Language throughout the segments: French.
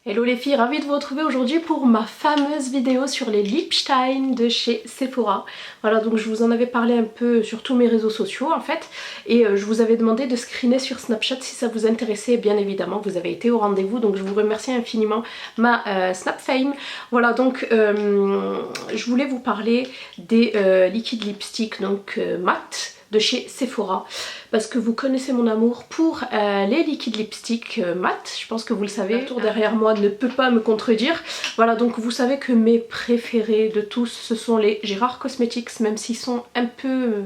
Hello les filles, ravie de vous retrouver aujourd'hui pour ma fameuse vidéo sur les Lipstein de chez Sephora. Voilà, donc je vous en avais parlé un peu sur tous mes réseaux sociaux en fait, et je vous avais demandé de screener sur Snapchat si ça vous intéressait. Bien évidemment, vous avez été au rendez-vous, donc je vous remercie infiniment ma Snap Fame. Voilà, donc je voulais vous parler des liquides lipstick donc mat de chez Sephora, parce que vous connaissez mon amour pour les liquides lipstick mat, je pense que vous le savez, le tour derrière moi ne peut pas me contredire. Voilà, donc vous savez que mes préférés de tous ce sont les Gérard Cosmetics, même s'ils sont un peu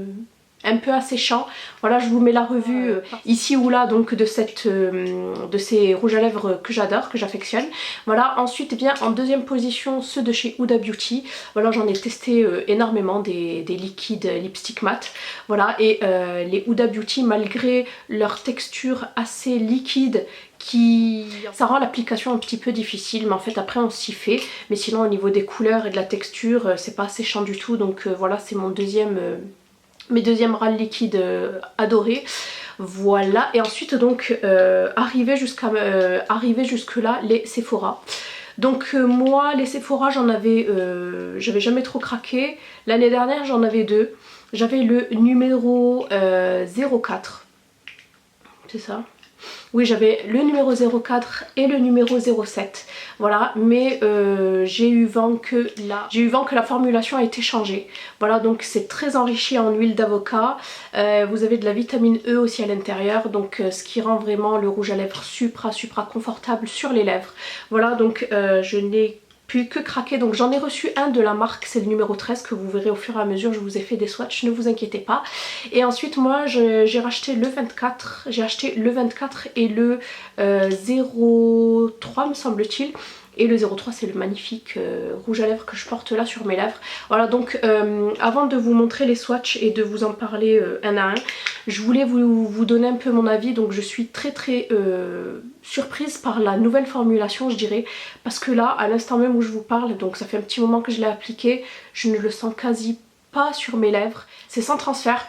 asséchants. Voilà, je vous mets la revue ici ou là donc de ces rouges à lèvres que j'adore, que j'affectionne. Voilà, ensuite vient en deuxième position ceux de chez Huda Beauty. Voilà, j'en ai testé énormément des liquides lipstick mat. Voilà, et les Huda Beauty, malgré leur texture assez liquide, ça rend l'application un petit peu difficile, mais en fait après on s'y fait. Mais sinon au niveau des couleurs et de la texture, c'est pas séchant du tout. Donc voilà, c'est mon mes deuxièmes râles liquides adorés. Voilà, et ensuite donc arrivé jusque là les Sephora. Donc moi les Sephora j'avais jamais trop craqué. L'année dernière j'en avais deux. J'avais le numéro 04, c'est ça? Oui, j'avais le numéro 04 et le numéro 07. Voilà, mais j'ai eu vent que la formulation a été changée. Voilà, donc c'est très enrichi en huile d'avocat. Vous avez de la vitamine E aussi à l'intérieur, donc ce qui rend vraiment le rouge à lèvres supra confortable sur les lèvres. Voilà, donc je n'ai plus que craquer, donc j'en ai reçu un de la marque, c'est le numéro 13 que vous verrez au fur et à mesure, je vous ai fait des swatchs, ne vous inquiétez pas. Et ensuite moi j'ai racheté le 24, j'ai acheté le 24 et le 03 me semble-t-il. Et le 03 c'est le magnifique rouge à lèvres que je porte là sur mes lèvres. Voilà, donc avant de vous montrer les swatchs et de vous en parler un à un, je voulais vous donner un peu mon avis. Donc je suis très surprise par la nouvelle formulation, je dirais, parce que là à l'instant même où je vous parle, donc ça fait un petit moment que je l'ai appliqué, je ne le sens quasi pas sur mes lèvres. C'est sans transfert,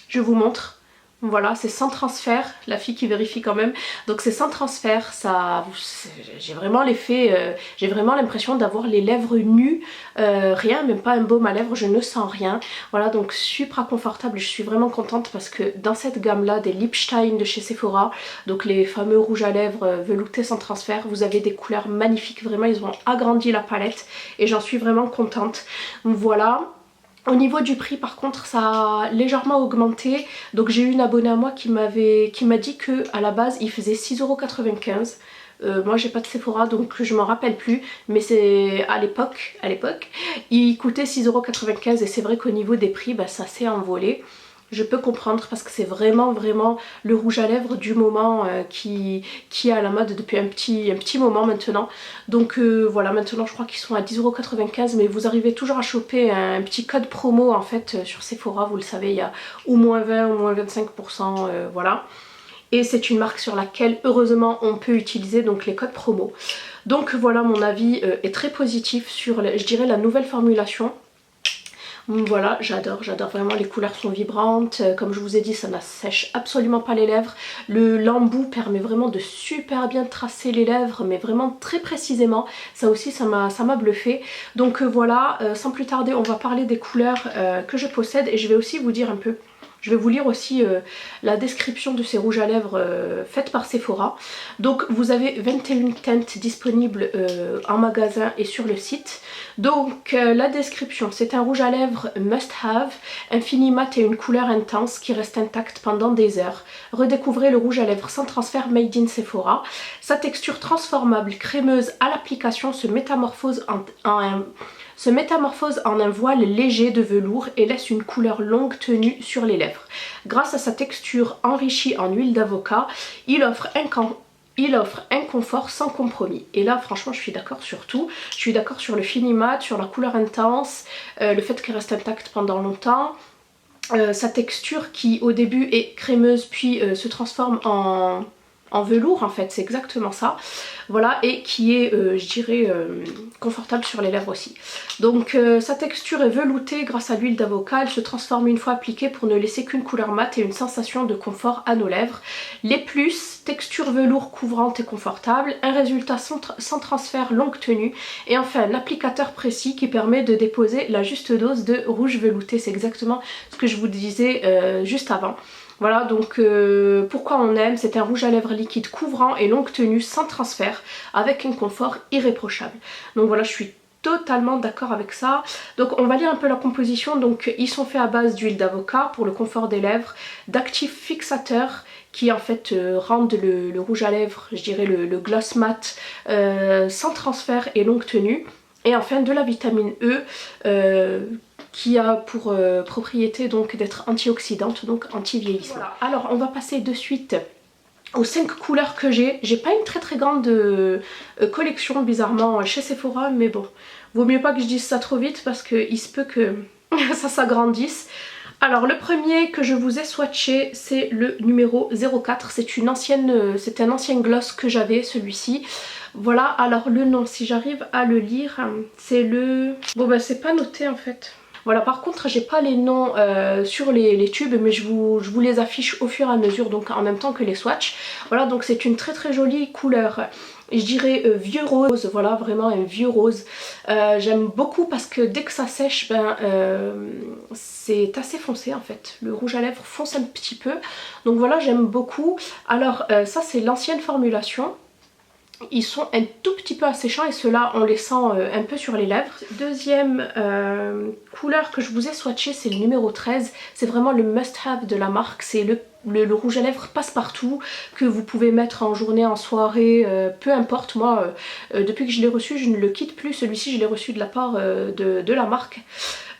je vous montre. Voilà, c'est sans transfert, la fille qui vérifie quand même. Donc c'est sans transfert, ça, j'ai vraiment l'effet, j'ai vraiment l'impression d'avoir les lèvres nues, rien, même pas un baume à lèvres, je ne sens rien. Voilà, donc super confortable, je suis vraiment contente parce que dans cette gamme là des Lipstein de chez Sephora, donc les fameux rouges à lèvres veloutés sans transfert, vous avez des couleurs magnifiques, vraiment ils ont agrandi la palette et j'en suis vraiment contente. Voilà. Au niveau du prix par contre ça a légèrement augmenté, donc j'ai eu une abonnée à moi qui m'a dit que à la base il faisait 6,95 €. Moi j'ai pas de Sephora donc je m'en rappelle plus, mais c'est à l'époque il coûtait 6,95 € et c'est vrai qu'au niveau des prix bah, ça s'est envolé. Je peux comprendre parce que c'est vraiment le rouge à lèvres du moment qui est à la mode depuis un petit moment maintenant. Donc voilà, maintenant je crois qu'ils sont à 10,95 € mais vous arrivez toujours à choper un petit code promo en fait sur Sephora, vous le savez, il y a au moins 20 ou moins 25%, voilà. Et c'est une marque sur laquelle heureusement on peut utiliser donc les codes promo. Donc voilà, mon avis est très positif sur je dirais la nouvelle formulation. Voilà, j'adore vraiment, les couleurs sont vibrantes, comme je vous ai dit ça n'assèche absolument pas les lèvres, l'embout permet vraiment de super bien tracer les lèvres mais vraiment très précisément, ça aussi ça m'a bluffé. Donc voilà, sans plus tarder on va parler des couleurs que je possède et je vais aussi vous dire un peu. Je vais vous lire aussi la description de ces rouges à lèvres faites par Sephora. Donc vous avez 21 teintes disponibles en magasin et sur le site. Donc la description, c'est un rouge à lèvres must have, infini mat et une couleur intense qui reste intacte pendant des heures. Redécouvrez le rouge à lèvres sans transfert made in Sephora. Sa texture transformable, crémeuse à l'application se métamorphose en un voile léger de velours et laisse une couleur longue tenue sur les lèvres. Grâce à sa texture enrichie en huile d'avocat, il offre un confort sans compromis. Et là franchement je suis d'accord sur tout. Je suis d'accord sur le fini mat, sur la couleur intense, le fait qu'elle reste intacte pendant longtemps. Sa texture qui au début est crémeuse puis se transforme en en velours en fait, c'est exactement ça. Voilà, et qui est, je dirais, confortable sur les lèvres aussi. Donc sa texture est veloutée grâce à l'huile d'avocat, elle se transforme une fois appliquée pour ne laisser qu'une couleur mate et une sensation de confort à nos lèvres. Les plus, texture velours couvrante et confortable, un résultat sans transfert longue tenue, et enfin un applicateur précis qui permet de déposer la juste dose de rouge velouté. C'est exactement ce que je vous disais juste avant. Voilà, donc pourquoi on aime, c'est un rouge à lèvres liquide couvrant et longue tenue sans transfert avec un confort irréprochable. Donc voilà, je suis totalement d'accord avec ça. Donc on va lire un peu la composition. Donc ils sont faits à base d'huile d'avocat pour le confort des lèvres, d'actifs fixateurs qui en fait rendent le rouge à lèvres, je dirais le gloss mat, sans transfert et longue tenue. Et enfin de la vitamine E qui a pour propriété donc d'être antioxydante, donc anti-vieillissement. Voilà. Alors on va passer de suite aux 5 couleurs que j'ai. J'ai pas une très grande collection bizarrement chez Sephora, mais bon, vaut mieux pas que je dise ça trop vite parce qu'il se peut que ça s'agrandisse. Alors le premier que je vous ai swatché, c'est le numéro 04, c'est un ancien gloss que j'avais, celui-ci. Voilà, alors le nom, si j'arrive à le lire, c'est le... Bon bah c'est pas noté en fait. Voilà, par contre j'ai pas les noms sur les tubes, mais je vous les affiche au fur et à mesure, donc en même temps que les swatchs. Voilà, donc c'est une très jolie couleur, je dirais vieux rose, voilà, vraiment un vieux rose. J'aime beaucoup parce que dès que ça sèche, ben c'est assez foncé en fait. Le rouge à lèvres fonce un petit peu, donc voilà, j'aime beaucoup. Alors ça c'est l'ancienne formulation. Ils sont un tout petit peu asséchants et ceux-là on les sent un peu sur les lèvres. Deuxième couleur que je vous ai swatché, c'est le numéro 13. C'est vraiment le must-have de la marque. C'est le rouge à lèvres passe-partout que vous pouvez mettre en journée, en soirée, peu importe. Moi, depuis que je l'ai reçu, je ne le quitte plus. Celui-ci, je l'ai reçu de la part de la marque.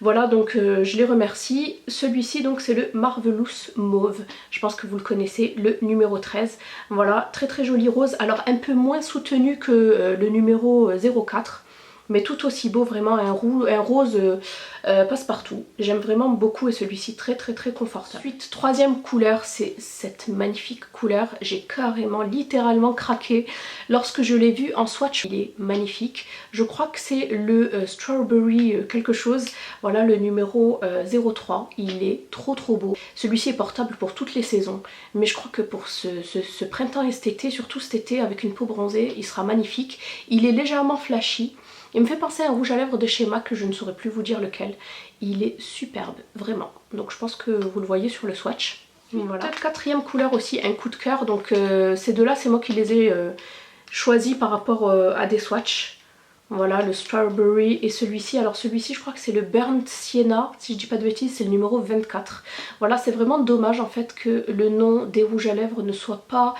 Voilà, donc je les remercie. Celui-ci, donc, c'est le Marvelous Mauve. Je pense que vous le connaissez, le numéro 13. Voilà, très joli rose. Alors, un peu moins soutenu que le numéro 04. Mais tout aussi beau, vraiment un rose passe-partout. J'aime vraiment beaucoup et celui-ci très confortable. Ensuite, troisième couleur, c'est cette magnifique couleur. J'ai carrément, littéralement craqué lorsque je l'ai vu en swatch. Il est magnifique. Je crois que c'est le Strawberry quelque chose. Voilà le numéro 03. Il est trop beau. Celui-ci est portable pour toutes les saisons. Mais je crois que pour ce printemps et cet été, surtout cet été avec une peau bronzée, il sera magnifique. Il est légèrement flashy. Il me fait penser à un rouge à lèvres de chez MAC, que je ne saurais plus vous dire lequel. Il est superbe, vraiment. Donc je pense que vous le voyez sur le swatch. Voilà. Quatrième couleur aussi, un coup de cœur. Donc ces deux-là, c'est moi qui les ai choisis par rapport à des swatchs. Voilà, le Strawberry et celui-ci. Alors celui-ci, je crois que c'est le Burnt Sienna. Si je dis pas de bêtises, c'est le numéro 24. Voilà, c'est vraiment dommage en fait que le nom des rouges à lèvres ne soit pas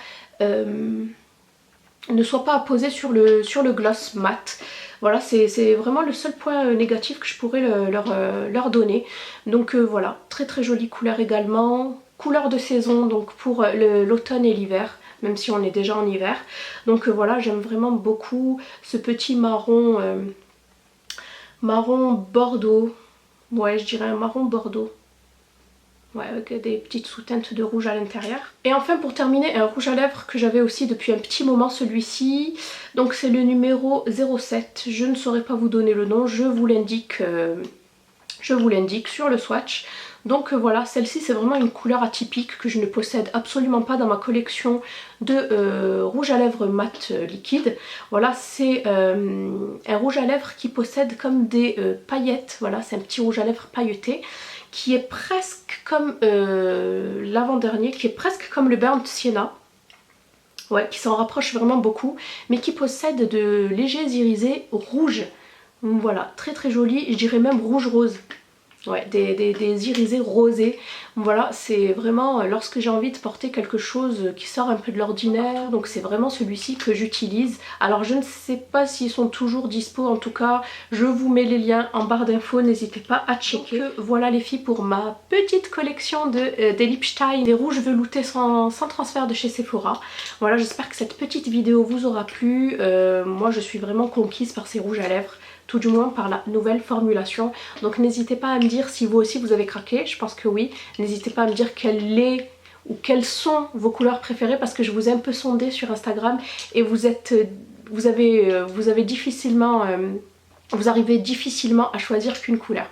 apposé sur le gloss mat. Voilà, c'est vraiment le seul point négatif que je pourrais leur donner. Donc voilà, très jolie couleur également. Couleur de saison, donc pour l'automne et l'hiver, même si on est déjà en hiver. Donc voilà, j'aime vraiment beaucoup ce petit marron, marron bordeaux. Ouais, je dirais un marron bordeaux. Ouais, avec des petites sous-teintes de rouge à l'intérieur. Et enfin pour terminer, un rouge à lèvres que j'avais aussi depuis un petit moment, celui-ci. Donc c'est le numéro 07, je ne saurais pas vous donner le nom, je vous l'indique sur le swatch. Donc voilà, celle-ci c'est vraiment une couleur atypique que je ne possède absolument pas dans ma collection de rouge à lèvres mat liquide. Voilà, c'est un rouge à lèvres qui possède comme des paillettes, voilà, c'est un petit rouge à lèvres pailleté, qui est presque comme l'avant-dernier, qui est presque comme le Burnt Sienna. Ouais, qui s'en rapproche vraiment beaucoup, mais qui possède de légers irisés rouges. Voilà, très joli, je dirais même rouge-rose. Ouais, des irisés rosés. Voilà, c'est vraiment lorsque j'ai envie de porter quelque chose qui sort un peu de l'ordinaire. Donc c'est vraiment celui-ci que j'utilise. Alors je ne sais pas s'ils sont toujours dispo, en tout cas je vous mets les liens en barre d'infos, n'hésitez pas à checker. Donc, voilà les filles pour ma petite collection des Lipstein, des rouges veloutés sans transfert de chez Sephora. Voilà, j'espère que cette petite vidéo vous aura plu. Moi je suis vraiment conquise par ces rouges à lèvres, tout du moins par la nouvelle formulation. Donc n'hésitez pas à me dire si vous aussi vous avez craqué, je pense que oui. N'hésitez pas à me dire quel lait ou quelles sont vos couleurs préférées, parce que je vous ai un peu sondé sur Instagram et vous avez difficilement... vous arrivez difficilement à choisir qu'une couleur.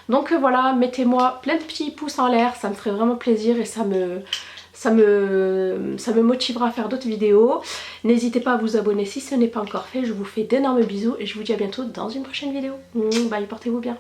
Donc voilà, mettez-moi plein de petits pouces en l'air, ça me ferait vraiment plaisir et ça me motivera à faire d'autres vidéos. N'hésitez pas à vous abonner si ce n'est pas encore fait. Je vous fais d'énormes bisous et je vous dis à bientôt dans une prochaine vidéo. Bye, portez-vous bien.